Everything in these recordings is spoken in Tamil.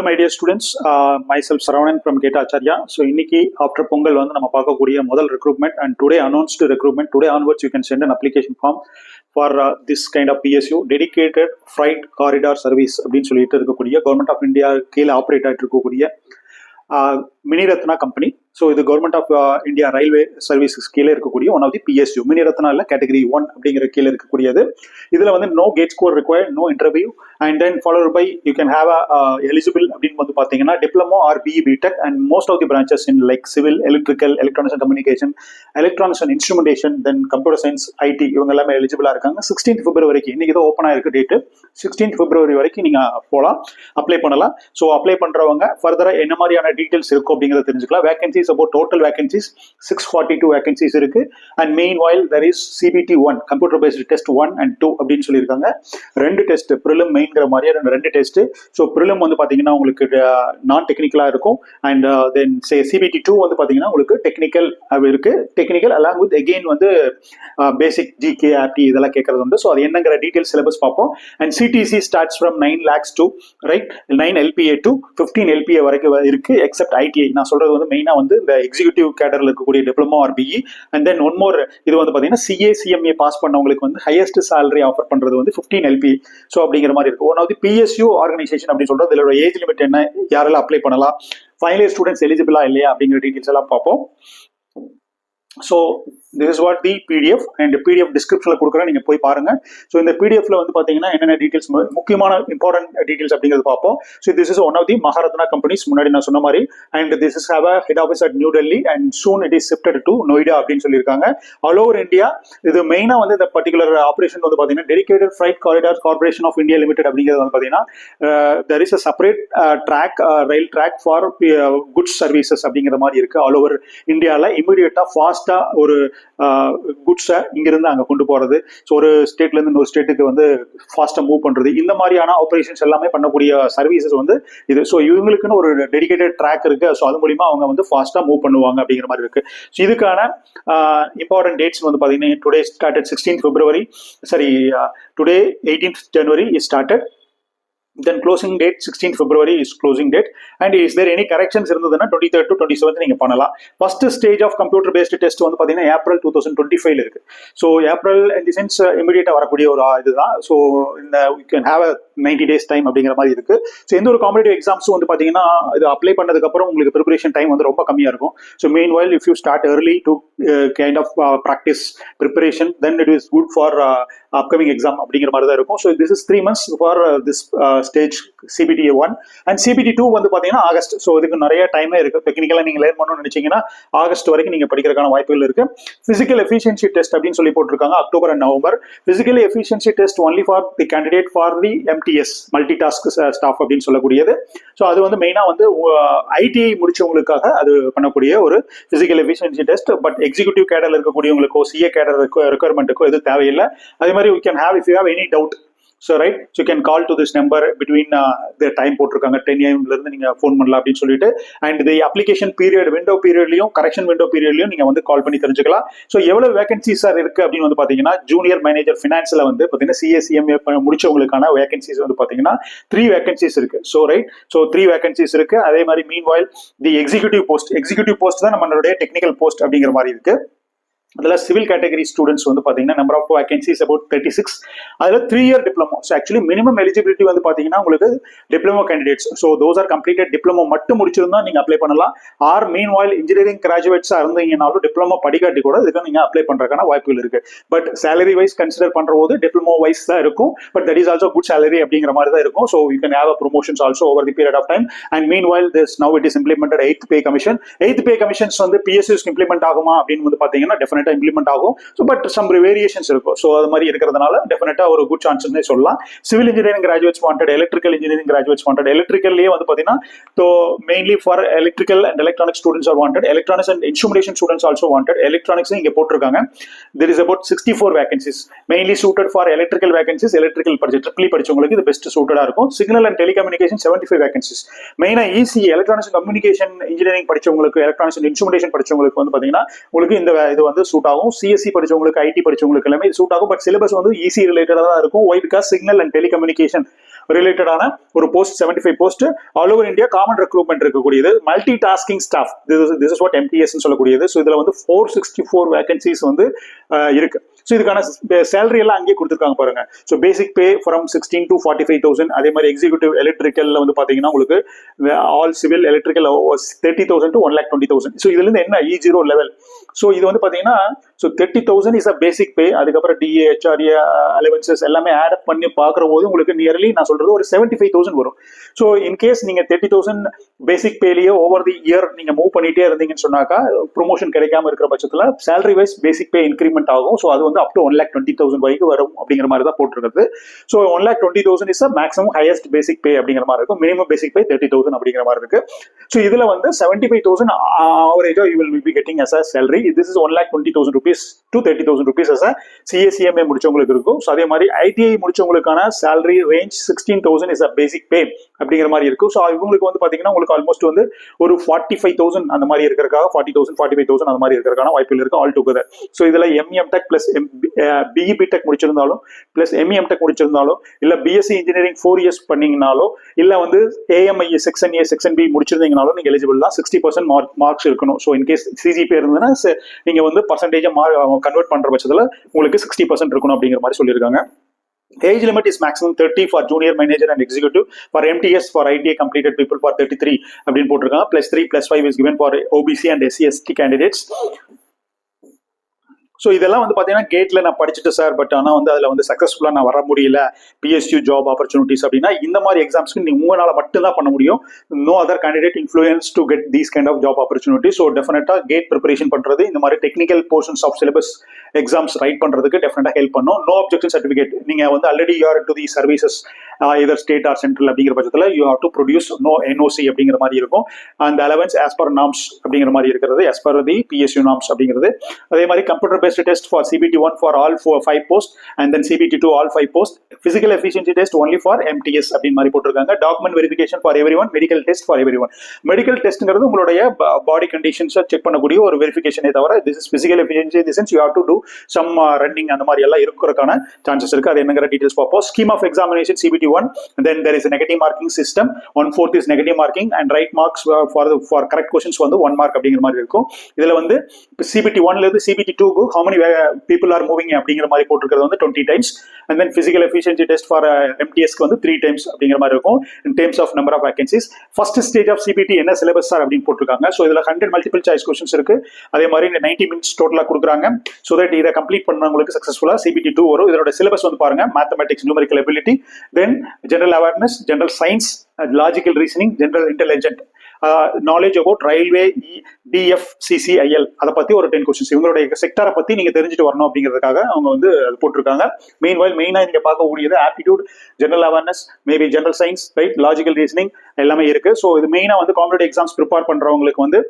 My dear students, myself Saravanan from Geta Acharya. So, இன்னைக்கு after பொங்கல் வந்து நம்ம பார்க்கக்கூடிய முதல் recruitment and today announced recruitment. Today onwards you can send an application form for this kind of PSU, dedicated freight corridor service அப்படின்னு சொல்லிட்டு இருக்கக்கூடிய கவர்மெண்ட் ஆஃப் இந்தியா கீழே ஆப்ரேட் ஆகிட்டு இருக்கக்கூடிய மினிரத்னா கம்பெனி. ஸோ இது government of India railway services கீழே இருக்கக்கூடிய one of the PSU. Miniratna இல்லை, கேட்டகரி 1 அப்படிங்கிற கீழே இருக்கக்கூடியது. இதில் வந்து no GATE score required, no interview and then followed by you can have eligible அப்படின்னு வந்து பார்த்தீங்கன்னா diploma or BE BTech and most of the branches in like civil, electrical, electronics and communication, electronics and instrumentation, then computer science, IT இவங்க எல்லாமே எலிஜிபிளாக இருக்காங்க. 16th February இன்னைக்கு தான் ஓப்பன் ஆயிருக்கு டேட்டு. 16th February வரைக்கும் நீங்கள் போகலாம், அப்ளை பண்ணலாம். ஸோ அப்ளை பண்ணுறவங்க ஃபர்தராக என்ன மாதிரியான டீட்டெயில்ஸ் இருக்கும் அப்படிங்கிறத தெரிஞ்சுக்கலாம். Vacancies about total vacancies 642 vacancies இருக்கு. And meanwhile there is CBT 1 computer based test 1 and 2 அப்படின்னு சொல்லியிருக்காங்க. 2 டெஸ்ட் ப்ரிலிம் மெயின்கிற மாதிரியே 2 டெஸ்ட். ஸோ ப்ரிலிம் வந்து பார்த்தீங்கன்னா உங்களுக்கு நான் டெக்னிக்கலாக இருக்கும் அண்ட் தென் CBT 2 வந்து பார்த்தீங்கன்னா உங்களுக்கு டெக்னிக்கல் இருக்கு. டெக்னிக்கல் அலாங் வித் அகெயின் வந்து பேசிக் GK ஆப்டி இதெல்லாம் கேட்கறது உண்டு. ஸோ அது என்னங்கிற டீட்டெயில் சிலபஸ் பார்ப்போம். And CTC starts from 9 lakhs to right 9 LPA to 15 LPA வரைக்கும் இருக்கு. எக்ஸப்ட் ITI நான் சொல்றது வந்து மெயினாக வந்து இந்த எக்ஸிக்யூட்டிவ் கேடர்ல இருக்கக்கூடிய diploma or BE and then one more இது வந்து பார்த்தீங்கன்னா CA CMA பாஸ் பண்ணவங்களுக்கு வந்து ஹையஸ்ட் சேலரி ஆஃபர் பண்றது வந்து 15 LPA. ஸோ அப்படிங்கிற மாதிரி இருக்கு. One of the PSU organisation அப்படின்னு சொல்றது இதோட ஏஜ் லிமிட் என்ன, யாரெல்லாம் அப்ளை பண்ணலாம், ஃபைனல் இயர் ஸ்டூடெண்ட்ஸ் எலிஜிபிளா இல்லையா அப்படிங்கிற டீட்டெயில்ஸ் எல்லாம் பார்ப்போம். So this is what the PDF and PDF டிஸ்கிரிப்ஷனில் கொடுக்குறேன், நீங்கள் போய் பாருங்க. ஸோ இந்த PDFல வந்து பார்த்தீங்கன்னா என்னென்ன டீட்டெயில்ஸ் முக்கியமான இம்பார்ட்டன்ட் டீட்டெயில்ஸ் அப்படிங்கிறது பார்ப்போம். So this is one of the Maharatna companies, முன்னாடி நான் சொன்ன மாதிரி. And this is have a head office at New Delhi and soon it is shifted to Noida அப்படின்னு சொல்லியிருக்காங்க. ஆல் ஓவர் இந்தியா இது மெயினாக வந்து இந்த பர்டிகுலர் ஆப்ரேஷன் வந்து பார்த்தீங்கன்னா dedicated freight corridor corporation of India limited அப்படிங்கிறது வந்து பார்த்தீங்கன்னா there is a separate track rail track for goods services அப்படிங்கிற மாதிரி இருக்கு. ஆல் ஓவர் இந்தியாவில் இமீடியட்டாக ஃபாஸ்ட்டாக ஒரு குட்ஸை இங்கிருந்து அங்கே கொண்டு போகிறது, ஸோ ஒரு ஸ்டேட்லேருந்து இன்னொரு ஸ்டேட்டுக்கு வந்து ஃபாஸ்ட்டாக மூவ் பண்ணுறது, இந்த மாதிரியான ஆப்ரேஷன்ஸ் எல்லாமே பண்ணக்கூடிய சர்வீசஸ் வந்து இது. ஸோ இவங்களுக்குன்னு ஒரு டெடிகேட்டட் ட்ராக் இருக்கு. ஸோ அது மூலிமா அவங்க வந்து ஃபாஸ்ட்டாக மூவ் பண்ணுவாங்க அப்படிங்கிற மாதிரி இருக்கு. ஸோ இதுக்கான இம்பார்ட்டன்ட் டேட்ஸ் வந்து பார்த்தீங்கன்னா today started 16th February, today 18th January is started. Then closing date 16th February is closing date. And is there any corrections இருந்ததுன்னா 23rd to 27th நீங்க பண்ணலாம். First stage of computer based test வந்து பார்த்தீங்கன்னா ஏப்ரல் 2025 இருக்கு. So April in the sense இமீடியட்டாக வரக்கூடிய ஒரு இதுதான். ஸோ இந்த you can have a 90 days time அப்படிங்கிற மாதிரி இருக்கு. ஸோ எந்த ஒரு காம்படிட்டிவ் எக்ஸாம்ஸும் வந்து பார்த்தீங்கன்னா இது அப்ளை பண்ணதுக்கு அப்புறம் உங்களுக்கு ப்ரிப்பரேஷன் டைம் வந்து ரொம்ப கம்மியாக இருக்கும். So main while if you start early to kind of practice preparation, then it is good for upcoming exam அப்படிங்கிற மாதிரி தான் இருக்கும். So this is 3 months for this stage CBT 1 and CBT 2 வந்து பார்த்தீங்கன்னா ஆகஸ்ட். ஸோ இதுக்கு நிறைய டைமே இருக்கு. டெக்னிக்கலாக நீங்கள் லேர்ன் பண்ணணும்னு நினைச்சீங்கன்னா ஆகஸ்ட் வரைக்கும் நீங்கள் படிக்கிறதுக்கான வாய்ப்புகள் இருக்கு. பிசிக்கல் எஃபிஷியன்சி டெஸ்ட் அப்படின்னு சொல்லி போட்டிருக்காங்க October and November. Physical efficiency test only for the candidate for the MTS multi task staff அப்படின்னு சொல்லக்கூடியது. ஸோ அது வந்து மெயினாக வந்து ITI முடிச்சவங்களுக்காக அது பண்ணக்கூடிய ஒரு physical efficiency test. But executive கேடர்ல இருக்கக்கூடியவங்களுக்கோ CA கேடர் ரெக்குயர்மெண்ட்டுக்கோ எது தேவையில்லை. அதே மாதிரி you can have if you have any doubt, so right, so you can call to this number between the time போட்டிருக்காங்க 10 AM ல இருந்து நீங்க ஃபோன் பண்ணலாம் அப்படின்னு சொல்லிட்டு. And the application period window பீரியட்லயும் கரெக்ஷன் விண்டோ பீரியட்லயும் நீங்க வந்து கால் பண்ணி தெரிஞ்சுக்கலாம். ஸோ எவ்வளவு வேகன்சிஸ் இருக்கு அப்படின்னு வந்து பாத்தீங்கன்னா ஜூனியர் மேனேஜர் ஃபினான்ஸ்ல வந்து பாத்தீங்கன்னா CA CMA முடிச்சவங்களுக்கான வேகன்சிஸ் வந்து பாத்தீங்கன்னா 3 வேகன்சிஸ் இருக்கு. ஸோ ரைட், ஸோ 3 வேகன்சிஸ் இருக்கு. அதே மாதிரி மீன் வாயில் தி எக்ஸிக்யூட்டிவ் போஸ்ட் தான் நம்மளுடைய டெக்னிக்கல் போஸ்ட் அப்படிங்கிற மாதிரி இருக்கு. அதில் சிவில் கேட்டகரி ஸ்டூடெண்ட்ஸ் வந்து பார்த்தீங்கன்னா நம்பர் ஆஃப் வேகன்சிஸ் அபவுட் 36. அதில் 3 year diploma. So actually minimum eligibility வந்து பார்த்தீங்கன்னா உங்களுக்கு diploma candidates. So those are completed diploma மட்டும் முடிச்சிருந்தா நீங்கள் அப்ளை பண்ணலாம். ஆர் மீன் வாயில் இன்ஜினியரிங் கிராஜுவேட்ஸாக இருந்தீங்கன்னாலும் டிப்ளமோ படிக்காட்டி கூட இதுக்கு நீங்கள் அப்ளை பண்ணுறதுக்கான வாய்ப்புகள் இருக்கு. பட் சேலரி வைஸ் கன்சிடர் பண்ணுற போது டிப்ளமோ வைஸ் தான் இருக்கும். But that is also good salary அப்படிங்கிற மாதிரி தான் இருக்கும். So you can have a promotions also over the period of time. And meanwhile this now it is implemented 8th pay commission. 8th pay commissions வந்து PSUs இம்ப்ளிமெண்ட் ஆகுமா அப்படின்னு வந்து பார்த்தீங்கன்னா டெஃபினட்டாக இம்ப்ளிமெண்ட் ஆகும். ஸோ பட் சம் வேரியேஷன்ஸ் இருக்கும். ஸோ அது மாதிரி இருக்கிறதுனால டெஃபினட்டா ஒரு குட் சான்ஸ்னே சொல்லலாம். Civil engineering graduates wanted, electrical engineering graduates wanted. எலக்ட்ரிக்கல்லேயே வந்து பார்த்தீங்கன்னா so mainly for electrical and electronic students are wanted. Electronics and instrumentation students also wanted. Electronics இங்கே போட்டிருக்காங்க. There is about 64 vacancies mainly suited for electrical vacancies. Electrical triple படிச்சவங்களுக்கு இது பெஸ்ட் சூட்டடா இருக்கும். Signal and telecommunication 75 vacancies. மெயினாக ECE எலக்ட்ரானிக்ஸ் கம்யூனிகேஷன் இன்ஜினியரிங் படிச்சவங்களுக்கு, எலக்ட்ரானிக்ஸ் அண்ட் இன்ஸ்ட்ருமெண்டேஷன் படிச்சவங்களுக்கு வந்து பார்த்தீங்கன்னா உங்களுக்கு இந்த இது வந்து சூட் ஆகும். CSE படிச்சவங்களுக்கு, IT படிச்சவங்களுக்கு எல்லாமே சூட் ஆகும். பட் சிலபஸ் வந்து ECE ரிலேட்டடா தான் இருக்கும். Why because signal and telecommunication ரிலேட்டடான ஒரு post 75 post all over India common recruitment இருக்கக்கூடியது. Multi tasking staff, this is what MTS சொல்லக்கூடியது. ஸோ இதுல வந்து 464 வேகன்சிஸ் வந்து இருக்கு. ஸோ இதுக்கான சேலரி எல்லாம் அங்கேயே கொடுத்துருக்காங்க பாருங்க. So basic pay from 16 to 45,000. அதே மாதிரி எக்ஸிக்யூட்டிவ் எலக்ட்ரிக்கல்ல வந்து பாத்தீங்கன்னா உங்களுக்கு all civil electrical 30,000 to 1,20,000. So இதுல இருந்து என்ன E0 லெவல். ஸோ இது வந்து பாத்தீங்கன்னா 30,000 இஸ் அ பேசிக் பே. அதுக்கப்புறம் DA HRA அலவன்சஸ் எல்லாமே ஆட் அப் பண்ணி பாக்குற போது உங்களுக்கு நியர்லி நான் சொல்றது ஒரு 75,000 வரும். ஸோ இன்கேஸ் நீங்க 30,000 பேசிக் பேலியே ஓவர் தி இயர் நீங்க மூவ் பண்ணிட்டே இருந்தீங்கன்னு சொன்னாக்கா ப்ரொமோஷன் கிடைக்காம இருக்கிற பட்சத்துல சேலரி வைஸ் பேசிக் பே இன்க்ரிமெண்ட் ஆகும். ஸோ அது வந்து அப் டு 1,20,000 வரைக்கும் வரும் அப்படிங்கிற மாதிரி தான் போட்டிருக்கிறது. So 1,20,000 is maximum highest basic pay அப்படிங்கிற மாதிரி இருக்கும். மினிமம் பேசிக் பே 30,000 அப்படிங்கிற மாதிரி இருக்கு. ஸோ இதுல வந்து 75,000 ஆவரேஜா you will be getting as a salary. This is 1,20,000 rupees to 30,000 rupees as a CACMA முடிச்சவங்களுக்கு இருக்கும். ஸோ அதே மாதிரி ITI முடிச்சவங்களுக்கான salary range 16,000 is a basic pay அப்படிங்கிற மாதிரி இருக்கும். ஸோ இவங்களுக்கு வந்து பாத்தீங்கன்னா உங்களுக்கு ஆல்மோஸ்ட் வந்து ஒரு 45,000 அந்த மாதிரி இருக்கிறதுக்காக 40,000 45,000 அந்த மாதிரி இருக்கிறதுக்கான வாய்ப்புகள் இருக்கு ஆல் டுகெதர். ஸோ இதுல MEM.Tech plus BE.Tech முடிச்சிருந்தாலும் plus MEM.Tech முடிச்சிருந்தாலும் இல்ல BSc இன்ஜினியரிங் 4 years பண்ணீங்கனாலோ இல்ல வந்து AMI section A section B முடிச்சிருந்தீங்கனாலும் நீங்க எலிஜிபிள் தான். 60% மார்க்ஸ் இருக்கணும். ஸோ இன்கேஸ் CGP இருந்ததுன்னா நீங்க வந்து பர்சன்டேஜ் கன்வெர்ட் பண்ற பட்சத்துல உங்களுக்கு 60% இருக்கணும் அப்படிங்கிற மாதிரி சொல்லியிருக்காங்க. Age limit is maximum 30 for junior manager and executive. For MTS for ITA completed people for 33 அப்படின்னு போட்டிருக்காங்க. +3 +5 is given for OBC and SC/ST candidates. So இதெல்லாம் வந்து பார்த்தீங்கன்னா கேட்ல நான் படிச்சுட்டு சார் பட் ஆனால் வந்து அதில் வந்து சக்ஸஸ்ஃபுல்லாக நான் வர முடியல PSU ஜாப் ஆப்பர்ச்சுனிட்டிஸ் அப்படின்னா இந்த மாதிரி எக்ஸாம்ஸ்க்கு நீ உங்களால் மட்டும்தான் பண்ண முடியும். No other candidate influence to get these kind of job opportunity. So டெஃபினட்டாக கேட் ப்ரிப்பரேஷன் பண்ணுறது இந்த மாதிரி technical portions of syllabus exams write பண்ணுறதுக்கு டெஃபினட்டாக ஹெல்ப் பண்ணும். நோ அப்ஜெக்ஷன் சர்டிஃபிகேட் நீங்கள் வந்து already you are to the services either state or central அப்படிங்கிற பட்சத்தில் you have to produce no NOC அப்படிங்கிற மாதிரி இருக்கும். அந்த அலவன்ஸ் ஆஸ் பர் நாம்ஸ் அப்படிங்கிற மாதிரி இருக்கிறது, as per the PSU norms அப்படிங்கிறது. அதே மாதிரி computer based test for CBT1 for all 5 posts and then CBT2 all 5 posts. Physical efficiency test only for MTS அப்படின்னு மாதிரி போட்டிருக்காங்க. Document verification for everyone, medical test for everyone. Medical டெஸ்ட்ங்கிறது உங்களுடைய பாடி கண்டிஷன்ஸை செக் பண்ணக்கூடிய ஒரு வெரிஃபிகேஷனே தவிர this is physical efficiency the sense you have to do some running அந்த மாதிரி எல்லாம் இருக்கிறதுக்கான சான்சஸ் இருக்கு. அது என்னங்கிற டீடைல்ஸ் பார்ப்போம். Scheme of examination CBT1, then there is a negative marking system. 1/4 is negative marking and right marks for correct questions வந்து 1 mark அப்படிங்கிற மாதிரி இருக்கும். இதுல வந்து CBT1ல இருந்து CBT2 க்கு how many people are moving அப்படிங்கிற மாதிரி போட்டிருக்கிறது வந்து 20 times. And then physical efficiency test for MTS க்கு வந்து 3 times அப்படிங்கிற மாதிரி இருக்கும் in terms of number of vacancies. First stage of CBT என்ன சிலபஸ் சார் அப்படின்னு போட்டிருக்காங்க. ஸோ இதுல 100 மல்டிபிள் சாய்ஸ் கொஸ்டின்ஸ் இருக்கு. அதே மாதிரி 90 minutes டோட்டலா கொடுக்குறாங்க. ஸோ தட் இதை கம்ப்ளீட் பண்ணவங்களுக்கு சக்சஸ்ஃபுல்லா CBT2 வரும். இதோட சிலபஸ் வந்து பாருங்க, mathematics, numerical ability, then general awareness, general science, logical reasoning, general intelligent, knowledge about railway, DFCCIL அதை பத்தி ஒரு 10 கொஸ்டின்ஸ் இவங்களுடைய செக்டாரை பத்தி நீங்க தெரிஞ்சுட்டு வரணும் அப்படிங்கிறதுக்காக அவங்க வந்து அது போட்டிருக்காங்க. மெயினா நீங்க பார்க்கக்கூடியது aptitude, general awareness, maybe general science, right, logical reasoning எல்லாமே இருக்கு. ஸோ இது மெயினா வந்து காம்படிட்டிவ் எக்ஸாம்ஸ் ப்ரிப்பேர் பண்றவங்களுக்கு வந்து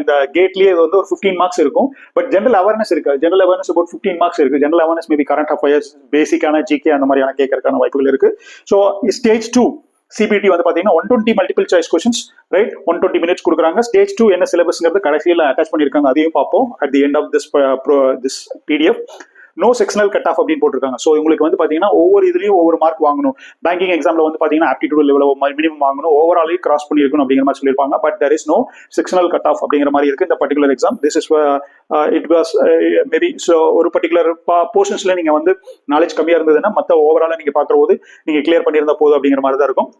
இந்த கேட்லயே வந்து ஒரு 15 மார்க்ஸ் இருக்கும். பட் ஜெனரல் அவேர்னஸ் இருக்கு. ஜெனரல் அவேர்னஸ் அபவுட் 15 மார்க்ஸ் இருக்கு. General awareness maybe current affairs, பேசிக்கான GK அந்த மாதிரியான கேட்கறதுக்கான வாய்ப்புகள் இருக்கு. ஸோ ஸ்டேஜ் 2 CBT வந்து பாத்தீங்கன்னா 120 multiple choice questions, right, 120 minutes கொடுக்குறாங்க. ஸ்டேஜ் 2 என்ன சிலபஸ்ங்கிறது கடைசியில் அட்டாச் பண்ணியிருக்காங்க, அதையும் பார்ப்போம் at the end of this PDF. No sectional cut off அப்படின்னு போட்டிருக்காங்க. ஸோ உங்களுக்கு வந்து பாத்தீங்கன்னா ஒவ்வொரு இதுலயும் ஒவ்வொரு மார்க் வாங்கணும். பேங்கிங் எக்ஸாம்ல வந்து பாத்தீங்கன்னா ஆப்டிடியூட் லெவல் மினிமம் வாங்கணும், ஓவராலே கிராஸ் பண்ணிருக்கணும் அப்படிங்கிற மாதிரி சொல்லியிருப்பாங்க. But there is no sectional cut of அப்படிங்கிற மாதிரி இருக்கு இந்த particular exam. This is it was maybe so ஒரு பர்டிகுலர் போர்ஷன்ஸ்ல நீங்க வந்து நாலேஜ் கம்மியா இருந்ததுன்னா மற்ற ஓவராலா நீங்க பார்க்குற போது நீங்க கிளியர் பண்ணியிருந்தா போதும் அப்படிங்கிற மாதிரி தான் இருக்கும்.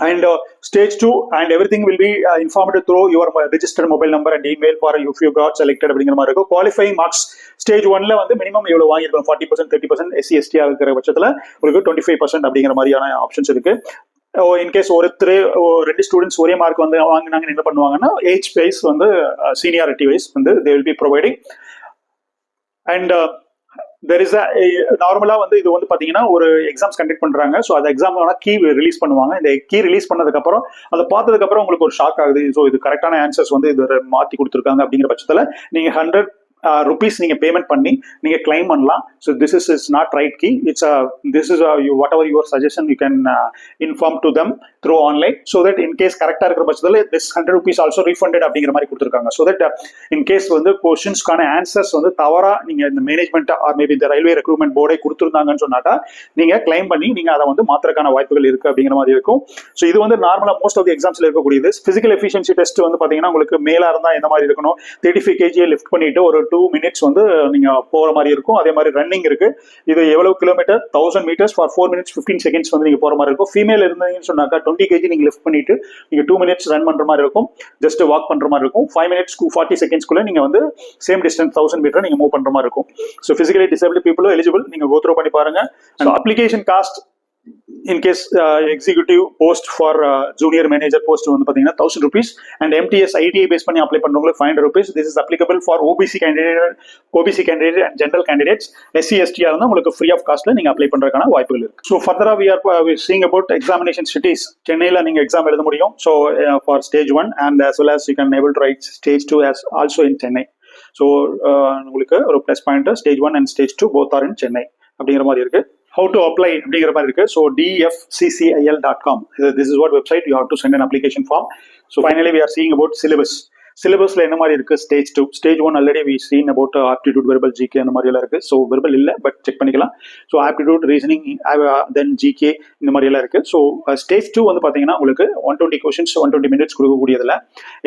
And stage 2 and everything will be informed through your registered mobile number and email for if you got selected அப்படிங்கிற மாதிரி இருக்கும். குவாலிஃபைங் மார்க்ஸ் ஸ்டேஜ் 1ல வந்து மினிமம் எவ்வளவு வாங்கியிருக்கணும், 40%, 30%, SC/ST இருக்கிற பட்சத்துல உங்களுக்கு 25% அப்படிங்கிற மாதிரியான ஆப்ஷன்ஸ் இருக்கு. இன்கேஸ் ஒருத்தர் 2 ஸ்டூடெண்ட்ஸ் ஒரே மார்க் வந்து வாங்கினாங்கன்னு என்ன பண்ணுவாங்கன்னா ஏஜ் வைஸ் வந்து சீனியாரிட்டி வைஸ் வந்து they will be providing. And there is a நார்மலா வந்து இது வந்து பாத்தீங்கன்னா ஒரு எக்ஸாம்ஸ் கண்டக்ட் பண்றாங்க. ஸோ அந்த எக்ஸாமோட கீ ரிலீஸ் பண்ணுவாங்க. இந்த கீ ரிலீஸ் பண்ணதுக்கு அப்புறம் அதை பார்த்ததுக்கு அப்புறம் உங்களுக்கு ஒரு ஷாக் ஆகுது. ஸோ இது கரெக்டான ஆன்சர்ஸ் வந்து இது மாத்தி கொடுத்துருக்காங்க அப்படிங்கிற பட்சத்துல நீங்க 100 rupees நீங்க பேமெண்ட் பண்ணி நீங்க கிளைம் பண்ணலாம். So this is not right key. It's this is whatever your suggestion you can inform to them through online. So that in case கரெக்டாக இருக்கிற பட்சத்தில் திஸ் 100 rupees ஆல்சோ ரீஃபண்டட் அப்படிங்கிற மாதிரி கொடுத்துருக்காங்க. ஸோ தட் இன் கேஸ் வந்து கொஸ்டின்ஸ்க்கான ஆன்சர்ஸ் வந்து தவறா நீங்க இந்த மேனேஜ்மெண்ட் ஆர் மேபி இந்த ரயில்வே ரெக்ரூட்மெண்ட் போர்டே கொடுத்துருந்தாங்கன்னு சொன்னாக்கா நீங்க கிளைம் பண்ணி நீங்க அதை வந்து மாத்திரக்கான வாய்ப்புகள் இருக்கு அப்படிங்கிற மாதிரி இருக்கும். ஸோ இது வந்து நார்மலா மோஸ்ட் ஆஃப் தி எக்ஸாம்ஸ்ல இருக்கக்கூடியது. பிசிக்கல் எஃபிஷியன்சி டெஸ்ட் வந்து பாத்தீங்கன்னா உங்களுக்கு மேலா இருந்தா எந்த மாதிரி இருக்கணும், 35 kg லிஃப்ட் பண்ணிட்டு ஒரு 2 minutes வந்து நீங்க போற மாதிரி இருக்கும். அதே மாதிரி ரன்னிங் இருக்கு. இது எவ்வளவு kilometre, 1000 meters for 4 minutes 15 seconds வந்து நீங்க போற மாதிரி இருக்கும். ஃபீமேல் இருந்தீங்கன்னு சொன்னாக்கா 20 kg நீங்க லிஃப்ட் பண்ணிட்டு நீங்க 2 minutes ரன் பண்ற மாதிரி இருக்கும், ஜஸ்ட் வாக் பண்ற மாதிரி இருக்கும். 5 minutes 40 seconds குள்ள நீங்க வந்து சேம் டிஸ்டன்ஸ் 1000 meter நீங்க மூவ் பண்ற மாதிரி இருக்கும். ஸோ பிசிக்கலி டிசேபிள் பீப்புளும் எலிஜிபிள், நீங்க கோ த்ரூ பண்ணி பாருங்க. Application cost in case executive post for junior manager post வந்து பாத்தீங்கன்னா 1000 rupees and MTS ITI base பண்ணி அப்ளை பண்றவங்களுக்கு 500 rupees. this is applicable for OBC candidate and general candidates. SC ST இருந்தா உங்களுக்கு free of cost ல நீங்க அப்ளை பண்றதுக்கான வாய்ப்புகள் இருக்கு. so further we are seeing about examination cities. சென்னையில நீங்க எக்ஸாம் எழுத முடியும். so for stage 1 and as well as you can able to write stage 2 as also in Chennai. so உங்களுக்கு ஒரு plus point stage 1 and stage 2 both are in Chennai அப்படிங்கிற மாதிரி இருக்கு. how to apply அப்படிங்கிற மாதிரி இருக்கு. so dfccil.com, this is what website you have to send an application form. so finally we are seeing about சிலபஸ்ல என்ன மாதிரி இருக்கு. Stage 1 already we seen about aptitude, verbal, GK அந்த மாதிரி எல்லாம் இருக்கு. ஸோ வெர்பல் இல்லை, பட் செக் பண்ணிக்கலாம். So aptitude, reasoning, then GK இந்த மாதிரி எல்லாம் இருக்கு. ஸோ ஸ்டேஜ் 2 வந்து பாத்தீங்கன்னா உங்களுக்கு 120 questions 120 minutes கொடுக்கக்கூடியதுல,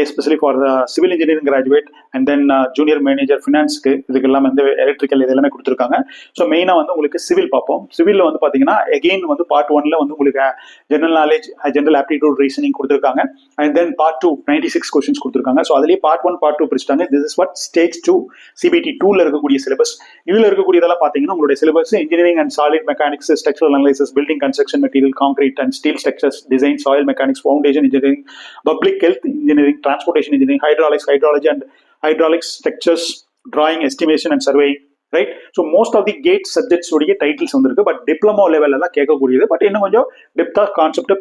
especially for civil engineering graduate and then junior manager ஃபினான்ஸ்க்கு இதுக்கு எல்லாம் வந்து எலக்ட்ரிக்கல் இது எல்லாமே கொடுத்துருக்காங்க. ஸோ மெயினா வந்து உங்களுக்கு சிவில் பார்ப்போம். சிவில்ல வந்து பாத்தீங்கன்னா எகெயின் வந்து பார்ட் 1ல வந்து உங்களுக்கு general knowledge, general aptitude, reasoning கொடுத்துருக்காங்க. அண்ட் தென் பார்ட் 2 96 questions கொடுத்துருக்காங்க. ஸோ அதுலேயே பார்ட் 1 பார்ட் 2 பிரிச்சுட்டாங்க. This is what stage 2 CBT 2ல இருக்கக்கூடிய சிலபஸ். இதுல இருக்கக்கூடியதெல்லாம் பாத்தீங்கன்னா உங்களுடைய syllabus engineering and solid mechanics, structural analysis, building construction material, concrete and steel structures, design, soil mechanics, foundation engineering, public health engineering, transportation engineering, hydraulics, hydrology and hydraulics, structures, drawing, estimation and surveying, right. So most of the GATE subjects உடைய டைட்டில்ஸ் வந்துருக்கு. பட் டிப்ளமோ லெவலில் தான் கேட்கக்கூடியது. பட் இன்னும் கொஞ்சம் டெப்தா கான்செப்ட்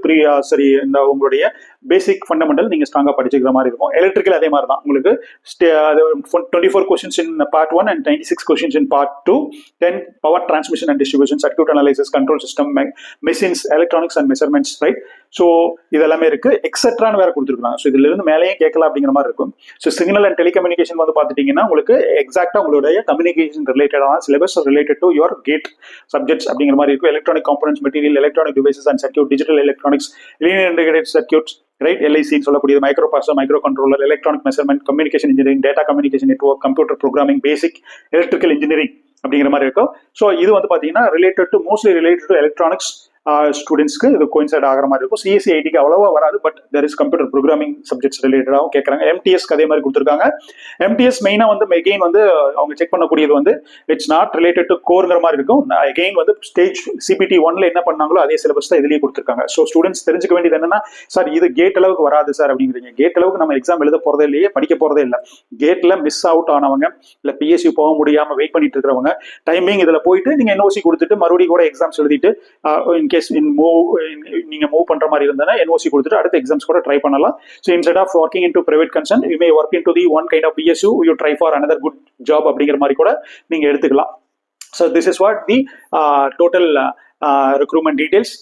சரி இந்த உங்களுடைய பேசிக் ஃபண்டமெண்டல் நீங்க ஸ்ட்ராங்கா படிச்சுக்கிற மாதிரி இருக்கும். எலக்ட்ரிக்கல் அதே மாதிரி தான் உங்களுக்கு 24 questions in part 1 and 96 questions in part 2. then power transmission and distribution, circuit analysis, control system, machines, electronics and measurements, right. So இதெல்லாமே இருக்கு. எக்ஸெட்ரான்னு வேற கொடுத்துருக்காங்க. ஸோ இதுல இருந்து மேலேயே கேட்கலாம் அப்படிங்கிற மாதிரி இருக்கும். ஸோ சிக்னல் அண்ட் டெலிகம்யூனிகேஷன் வந்து பாத்துட்டீங்கன்னா உங்களுக்கு எக்ஸாக்டா உங்களுடைய கம்யூனிகேஷன் ரிலேட்டடான syllabus related to your GATE subjects அப்படிங்கிற மாதிரி இருக்கும். Electronic components, material, electronic devices and circuit, digital electronics, linear integrated circuits, right, LIC சொல்லக்கூடிய micro processor, micro controller, electronic measurement, communication engineering, data communication network, computer programming, basic electrical engineering அப்படிங்கிற மாதிரி இருக்கும். ஸோ இது வந்து பாத்தீங்கன்னா மோஸ்ட்லி ரிலேட்டட் டு எலக்ட்ரானிக்ஸ் ஸ்டூடெண்ட்ஸ்க்கு இது கோயின்சைட் ஆகிற மாதிரி இருக்கும். CSE ITக்கு அவ்வளவா வராது. But there is computer programming subjects ரிலேட்டடாகவும் கேட்கறாங்க. MTSக்கு அதே மாதிரி கொடுத்துருக்காங்க. MTS மெயினா வந்து எகெயின் வந்து அவங்க செக் பண்ணக்கூடியது வந்து இட்ஸ் நாட் ரிலேட்டட் டு கோர்ங்கிற மாதிரி இருக்கும். எகெயின் வந்து ஸ்டேஜ் CBT 1ல என்ன பண்ணாங்களோ அதே சிலபஸ் தான் இதுலயே கொடுத்துருக்காங்க. ஸோ ஸ்டூடெண்ட்ஸ் தெரிஞ்சுக்க வேண்டியது என்னன்னா, சார் இது கேட் அளவுக்கு வராது சார் அப்படிங்கிறீங்க. கேட் அளவுக்கு நம்ம எக்ஸாம் எழுத போறதே இல்லையே, படிக்க போறதே இல்லை. கேட்ல மிஸ் அவுட் ஆனவங்க, இல்ல PSU போக முடியாம வெயிட் பண்ணிட்டு இருக்கிறவங்க, டைமிங் இதுல போயிட்டு நீங்க NOC கொடுத்துட்டு மறுபடியும் கூட எக்ஸாம்ஸ் எழுதிட்டு இன்கேஸ் நீங்க மூவ் பண்ற மாதிரி இருந்தா NOC கொடுத்துட்டு அடுத்த எக்ஸாம்ஸ் கூட ட்ரை பண்ணலாம். So instead of working into private concern, you may work into the one kind of PSU, you try for another good job அப்படிங்கிற மாதிரி கூட நீங்க எடுத்துக்கலாம். So this is what the total recruitment details.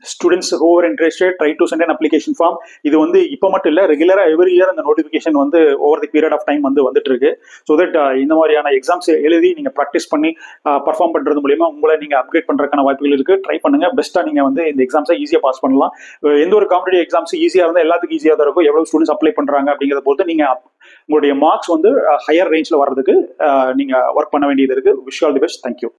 Students who are interested, try to send an application form. இது வந்து இப்போ மட்டும் இல்லை, ரெகுலரா எவ்ரி இயர் அந்த நோட்டிஃபிகேஷன் வந்து over the period of time வந்துட்டு இருக்கு. ஸோ தட் இந்த மாதிரியான எக்ஸாம்ஸ் எழுதி நீங்க ப்ராக்டிஸ் பண்ணி பர்ஃபார்ம் பண்றது மூலியமா உங்களை நீங்க அப்கிரேட் பண்றதுக்கான வாய்ப்புகள் இருக்கு. ட்ரை பண்ணுங்க. பெஸ்ட்டா நீங்க வந்து இந்த எக்ஸாம்ஸை ஈஸியா பாஸ் பண்ணலாம். எந்த ஒரு காம்படிட்டிவ் எக்ஸாம்ஸ் ஈஸியா இருந்தால் எல்லாத்துக்கும் ஈஸியா தான் இருக்கும். எவ்வளவு ஸ்டூடெண்ட்ஸ் அப்ளை பண்றாங்க அப்படிங்கிறத பொறுத்து நீங்க உங்களுடைய மார்க்ஸ் வந்து ஹையர் ரேஞ்ச்ல வர்றதுக்கு நீங்க ஒர்க் பண்ண வேண்டியது இருக்கு. Wish all the best. Thank you.